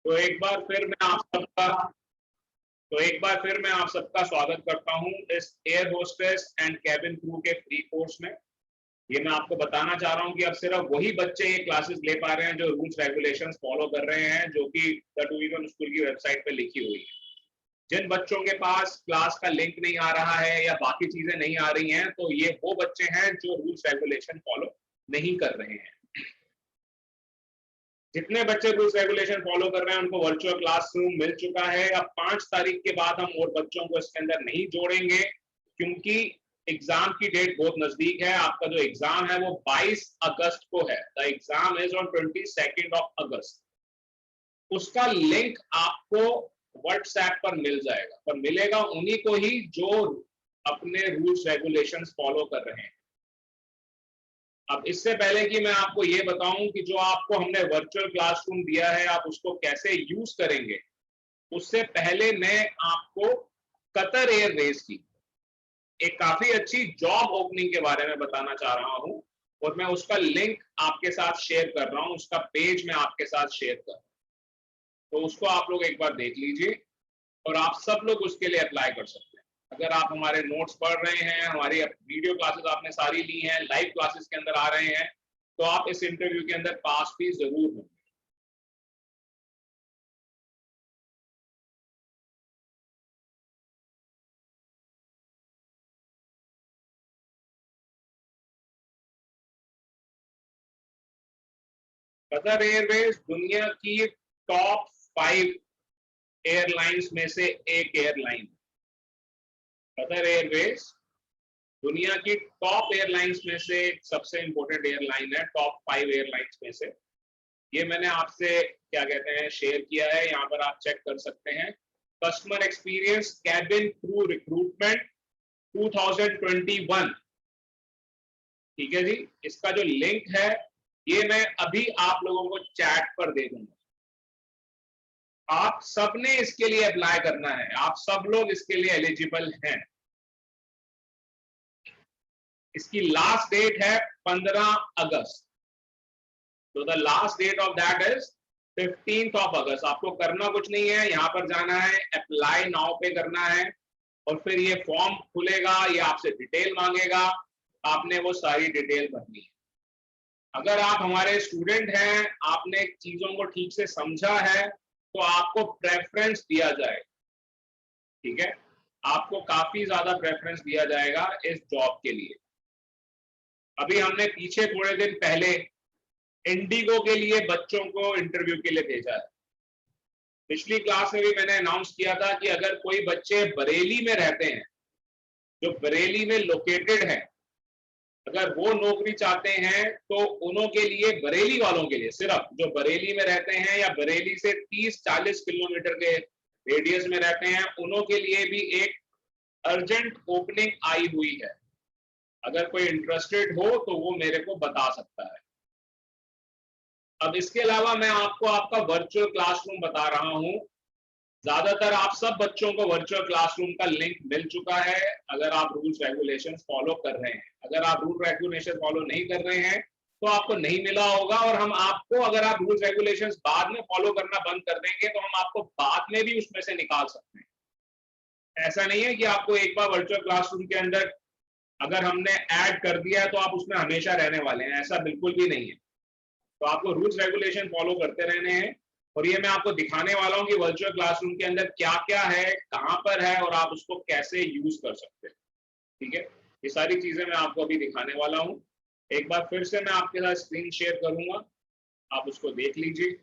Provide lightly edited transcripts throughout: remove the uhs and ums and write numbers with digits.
तो एक बार फिर मैं आप सबका स्वागत करता हूं इस air hostess and cabin crew के फ्री कोर्स में। ये मैं आपको बताना चाह रहा हूं कि अब सिर्फ वही बच्चे ये क्लासेस ले पा रहे हैं जो रूल्स रेगुलेशंस फॉलो कर रहे हैं, जो कि द टूरिज्म स्कूल की वेबसाइट पे लिखी हुई है। जिन बच्चों के पास क्लास का लिंक नहीं आ रहा है या बाकी चीजें नहीं आ रही हैं, तो ये वो बच्चे हैं जो रूल्स रेगुलेशन फॉलो नहीं कर रहे हैं। जितने बच्चे रूल्स रेगुलेशन फॉलो कर रहे हैं उनको वर्चुअल क्लासरूम मिल चुका है। अब 5 तारीख के बाद हम और बच्चों को इसके अंदर नहीं जोड़ेंगे, क्योंकि एग्जाम की डेट बहुत नजदीक है। आपका जो एग्जाम है वो 22 अगस्त को है। द एग्जाम इज ऑन 22 अगस्त। उसका लिंक आपको व्हाट्सएप पर मिल जाएगा, पर मिलेगा उन्हीं को ही जो अपने रूल्स रेगुलेशंस फॉलो कर रहे हैं। अब इससे पहले कि मैं आपको ये बताऊं कि जो आपको हमने वर्चुअल क्लासरूम दिया है आप उसको कैसे यूज करेंगे, उससे पहले मैं आपको कतर एयरवेज की एक काफी अच्छी जॉब ओपनिंग के बारे में बताना चाह रहा हूं, और मैं उसका लिंक आपके साथ शेयर कर रहा हूं, उसका पेज मैं आपके साथ शेयर कर रहा हूं। तो उसको आप लोग एक बार देख लीजिए और आप सब लोग उसके लिए अप्लाई कर सकते हैं। अगर आप हमारे नोट्स पढ़ रहे हैं, हमारी वीडियो क्लासेस आपने सारी ली हैं, लाइव क्लासेस के अंदर आ रहे हैं, तो आप इस इंटरव्यू के अंदर पास भी जरूर होंगे। कतर एयरवेज दुनिया की टॉप 5 एयरलाइंस में से एक एयरलाइन। कतर एयरवेज दुनिया की टॉप एयरलाइंस में से सबसे इंपॉर्टेंट एयरलाइन है, टॉप 5 एयरलाइंस में से। ये मैंने आपसे क्या कहते हैं शेयर किया है, यहाँ पर आप चेक कर सकते हैं। Customer experience cabin crew recruitment 2021, ठीक है जी। इसका जो लिंक है ये मैं अभी आप लोगों को चैट पर दे दूंगा। आप सबने इसके लिए अप्लाई करना है, आप सब लोग इसके लिए एलिजिबल हैं। इसकी लास्ट डेट है 15 अगस्त। तो the last date of that is 15 August. आपको करना कुछ नहीं है, यहां पर जाना है, अप्लाई नाउ पे करना है, और फिर ये फॉर्म खुलेगा, ये आपसे डिटेल मांगेगा, आपने वो सारी डिटेल भरनी है। अगर आप हमारे स्टूडेंट हैं, आपने चीजों को ठीक से समझा है, तो आपको प्रेफरेंस दिया जाए, ठीक है। आपको काफी ज्यादा प्रेफरेंस दिया जाएगा इस जॉब के लिए। अभी हमने पीछे थोड़े दिन पहले इंडिगो के लिए बच्चों को इंटरव्यू के लिए भेजा है। पिछली क्लास में भी मैंने अनाउंस किया था कि अगर कोई बच्चे बरेली में रहते हैं, जो बरेली में लोकेटेड है, अगर वो नौकरी चाहते हैं, तो उन्हों के लिए, बरेली वालों के लिए, सिर्फ जो बरेली में रहते हैं या बरेली से 30-40 किलोमीटर के रेडियस में रहते हैं, उन्हों के लिए भी एक अर्जेंट ओपनिंग आई हुई है। अगर कोई इंटरेस्टेड हो तो वो मेरे को बता सकता है। अब इसके अलावा मैं आपको आपका वर्चुअल क्लासरूम बता रहा हूं। ज्यादातर आप सब बच्चों को वर्चुअल क्लासरूम का लिंक मिल चुका है, अगर आप रूल्स रेगुलेशंस फॉलो कर रहे हैं। अगर आप रूल रेगुलेशन फॉलो नहीं कर रहे हैं तो आपको नहीं मिला होगा, और हम आपको, अगर आप रूल्स रेगुलेशंस बाद में फॉलो करना बंद कर देंगे तो हम आपको बाद में भी उसमें से निकाल सकते हैं। ऐसा नहीं है कि आपको एक बार वर्चुअल क्लासरूम के अंदर अगर हमने ऐड कर दिया है तो आप उसमें हमेशा रहने वाले हैं, ऐसा बिल्कुल भी नहीं है। तो आपको रूल्स रेगुलेशन फॉलो करते रहने हैं, और ये मैं आपको दिखाने वाला हूं कि वर्चुअल क्लासरूम के अंदर क्या क्या है, कहां पर है, और आप उसको कैसे यूज कर सकते हैं, ठीक है। ये सारी चीजें मैं आपको अभी दिखाने वाला हूं। एक बार फिर से मैं आपके साथ स्क्रीन शेयर करूंगा, आप उसको देख लीजिए।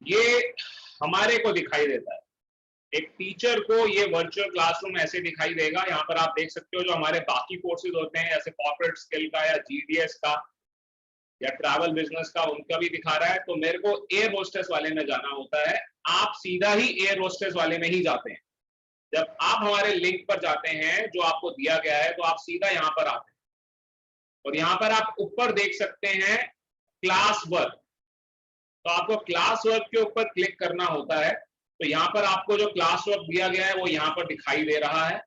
ये हमारे को दिखाई देता है, एक टीचर को ये वर्चुअल क्लासरूम ऐसे दिखाई देगा। यहाँ पर आप देख सकते हो जो हमारे बाकी कोर्सेज होते हैं, जैसे कॉर्पोरेट स्किल का या जीडीएस का या ट्रैवल बिजनेस का, उनका भी दिखा रहा है। तो मेरे को एयर होस्टेस वाले में जाना होता है, आप सीधा ही एयर होस्टेस वाले में ही जाते हैं। जब आप हमारे लिंक पर जाते हैं जो आपको दिया गया है, तो आप सीधा यहाँ पर आते हैं, और यहाँ पर आप ऊपर देख सकते हैं क्लास वर्क। तो आपको क्लास वर्क के ऊपर क्लिक करना होता है। तो यहाँ पर आपको जो क्लास वर्क दिया गया है वो यहाँ पर दिखाई दे रहा है,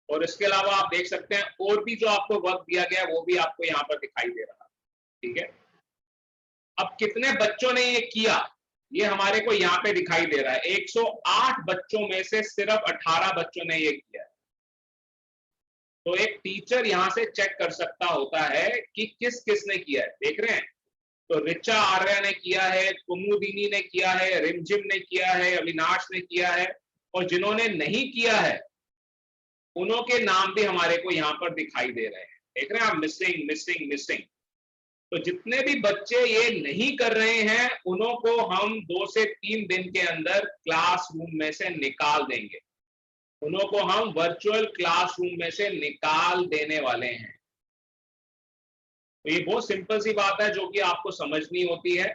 और इसके अलावा आप देख सकते हैं और भी जो आपको वर्क दिया गया है वो भी आपको यहाँ पर दिखाई दे रहा है। ठीक है, अब कितने बच्चों ने ये किया ये हमारे को यहाँ पे दिखाई दे रहा है। 108 बच्चों में से सिर्फ 18 बच्चों ने ये किया है। तो एक टीचर यहां से चेक कर सकता होता है कि किस किसने किया है। देख रहे हैं, तो रिचा आर्या ने किया है, कुमुदिनी ने किया है, रिमझिम ने किया है, अविनाश ने किया है, और जिन्होंने नहीं किया है उन्हों के नाम भी हमारे को यहाँ पर दिखाई दे रहे हैं। देख रहे हैं आप, मिसिंग मिसिंग मिसिंग। तो जितने भी बच्चे ये नहीं कर रहे हैं उन्हों को हम 2 से 3 दिन के अंदर क्लासरूम में से निकाल देंगे, उन्हों को हम वर्चुअल क्लासरूम में से निकाल देने वाले हैं। तो ये बहुत सिंपल सी बात है जो कि आपको समझनी होती है,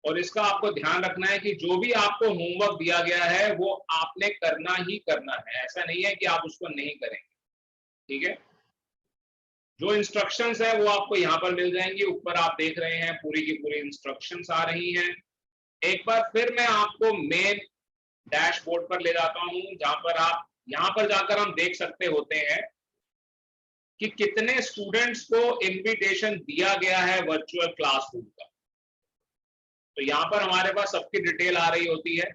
और इसका आपको ध्यान रखना है कि जो भी आपको होमवर्क दिया गया है वो आपने करना ही करना है, ऐसा नहीं है कि आप उसको नहीं करेंगे। ठीक है, जो इंस्ट्रक्शंस है वो आपको यहाँ पर मिल जाएंगी, ऊपर आप देख रहे हैं पूरी की पूरी इंस्ट्रक्शंस आ रही हैं। एक बार फिर मैं आपको मेन डैशबोर्ड पर ले जाता हूं, जहां पर आप यहां पर जाकर हम देख सकते होते हैं कि कितने स्टूडेंट्स को इनविटेशन दिया गया है वर्चुअल क्लासरूम का। तो यहां पर हमारे पास सबकी डिटेल आ रही होती है।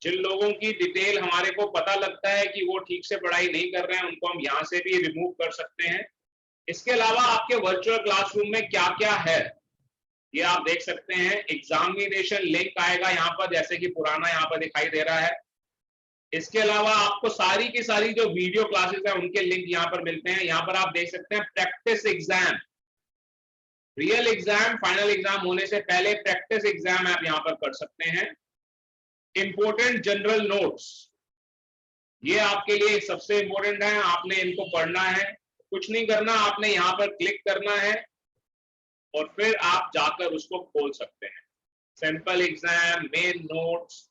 जिन लोगों की डिटेल हमारे को पता लगता है कि वो ठीक से पढ़ाई नहीं कर रहे हैं उनको हम यहां से भी रिमूव कर सकते हैं। इसके अलावा आपके वर्चुअल क्लासरूम में क्या क्या है ये आप देख सकते हैं। एग्जामिनेशन लिंक आएगा यहाँ पर, जैसे कि पुराना यहाँ पर दिखाई दे रहा है। इसके अलावा आपको सारी की सारी जो वीडियो क्लासेस है उनके लिंक यहाँ पर मिलते हैं। यहाँ पर आप देख सकते हैं practice exam, real exam final exam होने से पहले प्रैक्टिस एग्जाम आप यहाँ पर कर सकते हैं। इंपोर्टेंट जनरल नोट्स, ये आपके लिए सबसे इंपॉर्टेंट है, आपने इनको पढ़ना है। कुछ नहीं करना, आपने यहाँ पर क्लिक करना है और फिर आप जाकर उसको खोल सकते हैं। सैंपल एग्जाम, मेन नोट्स,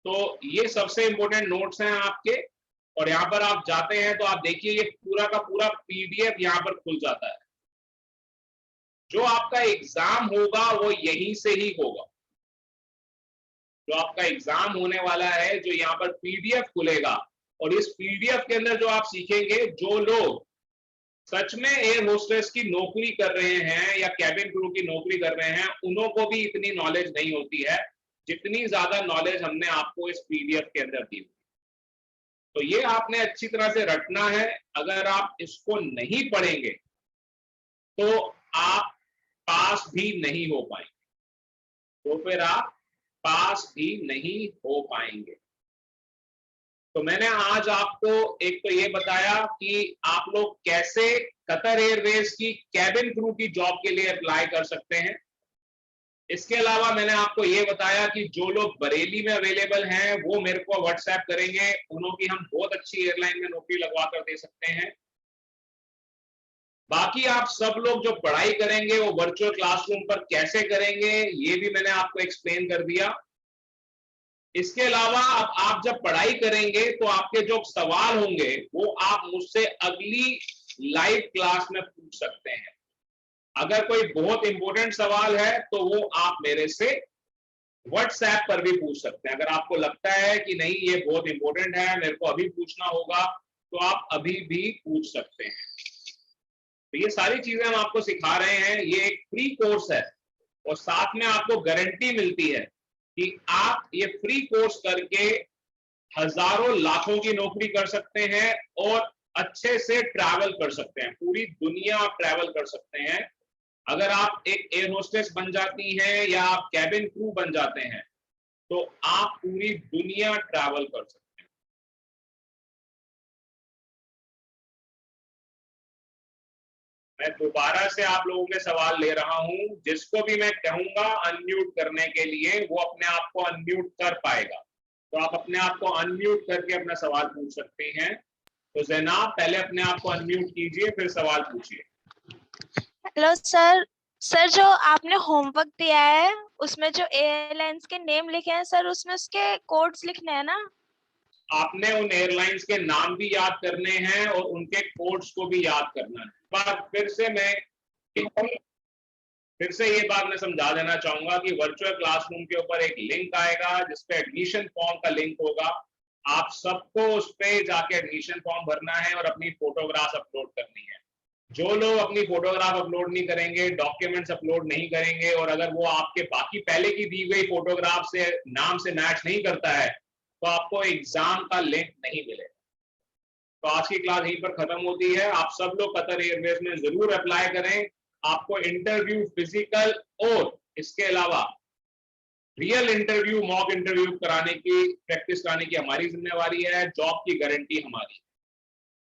तो ये सबसे इंपॉर्टेंट नोट्स हैं आपके। और यहाँ पर आप जाते हैं तो आप देखिए ये पूरा का पूरा पीडीएफ यहाँ पर खुल जाता है। जो आपका एग्जाम होगा वो यहीं से ही होगा। जो आपका एग्जाम होने वाला है, जो यहाँ पर पीडीएफ खुलेगा, और इस पीडीएफ के अंदर जो आप सीखेंगे, जो लोग सच में एयर होस्टेस की नौकरी कर रहे हैं या कैबिन क्रू की नौकरी कर रहे हैं, उन्हों को भी इतनी नॉलेज नहीं होती है जितनी ज्यादा नॉलेज हमने आपको इस पीडीएफ के अंदर दी। तो ये आपने अच्छी तरह से रटना है। अगर आप इसको नहीं पढ़ेंगे तो आप पास भी नहीं हो पाएंगे, तो फिर आप पास भी नहीं हो पाएंगे। तो मैंने आज आपको एक तो ये बताया कि आप लोग कैसे कतर एयरवेज की कैबिन क्रू की जॉब के लिए अप्लाई कर सकते हैं। इसके अलावा मैंने आपको ये बताया कि जो लोग बरेली में अवेलेबल हैं वो मेरे को व्हाट्सएप करेंगे, उन्होंने हम बहुत अच्छी एयरलाइन में नौकरी लगवा कर दे सकते हैं। बाकी आप सब लोग जो पढ़ाई करेंगे वो वर्चुअल क्लासरूम पर कैसे करेंगे ये भी मैंने आपको एक्सप्लेन कर दिया। इसके अलावा अब आप जब पढ़ाई करेंगे तो आपके जो सवाल होंगे वो आप मुझसे अगली लाइव क्लास में पूछ सकते हैं। अगर कोई बहुत इंपॉर्टेंट सवाल है तो वो आप मेरे से व्हाट्सएप पर भी पूछ सकते हैं। अगर आपको लगता है कि नहीं ये बहुत इंपॉर्टेंट है, मेरे को अभी पूछना होगा, तो आप अभी भी पूछ सकते हैं। तो ये सारी चीजें हम आपको सिखा रहे हैं। ये एक फ्री कोर्स है और साथ में आपको गारंटी मिलती है कि आप ये फ्री कोर्स करके हजारों लाखों की नौकरी कर सकते हैं और अच्छे से ट्रैवल कर सकते हैं। पूरी दुनिया आप ट्रैवल कर सकते हैं। अगर आप एक एयर होस्टेस बन जाती हैं या आप कैबिन क्रू बन जाते हैं तो आप पूरी दुनिया ट्रैवल कर सकते हैं। मैं दोबारा से आप लोगों के सवाल ले रहा हूं। जिसको भी मैं कहूंगा अनम्यूट करने के लिए वो अपने आप को अनम्यूट कर पाएगा। तो आप अपने आप को अनम्यूट करके अपना सवाल पूछ सकते हैं। तो जैनाब पहले अपने आप को अनम्यूट कीजिए, फिर सवाल पूछिए। Hello sir. सर जो आपने होमवर्क दिया है उसमें जो एयरलाइंस के नेम लिखे हैं सर, उसमें उसके कोड्स लिखने हैं ना? आपने उन एयरलाइंस के नाम भी याद करने हैं और उनके कोड्स को भी याद करना है। बार फिर से मैं फिर से ये बात मैं समझा देना चाहूंगा कि वर्चुअल क्लासरूम के ऊपर एक लिंक आएगा जिसपे एडमिशन फॉर्म का लिंक होगा। आप सबको उस पे जाके एडमिशन फॉर्म भरना है और अपनी फोटोग्राफ अपलोड करनी है। जो लोग अपनी फोटोग्राफ अपलोड नहीं करेंगे, डॉक्यूमेंट्स अपलोड नहीं करेंगे, और अगर वो आपके बाकी पहले की दी गई फोटोग्राफ से नाम से मैच नहीं करता है, तो आपको एग्जाम का लिंक नहीं मिलेगा। तो आज की क्लास यहीं पर खत्म होती है। आप सब लोग कतर एयरवेज में जरूर अप्लाई करें। आपको इंटरव्यू फिजिकल और इसके अलावा रियल इंटरव्यू, मॉक इंटरव्यू कराने की, प्रैक्टिस कराने की हमारी जिम्मेवारी है। जॉब की गारंटी हमारी।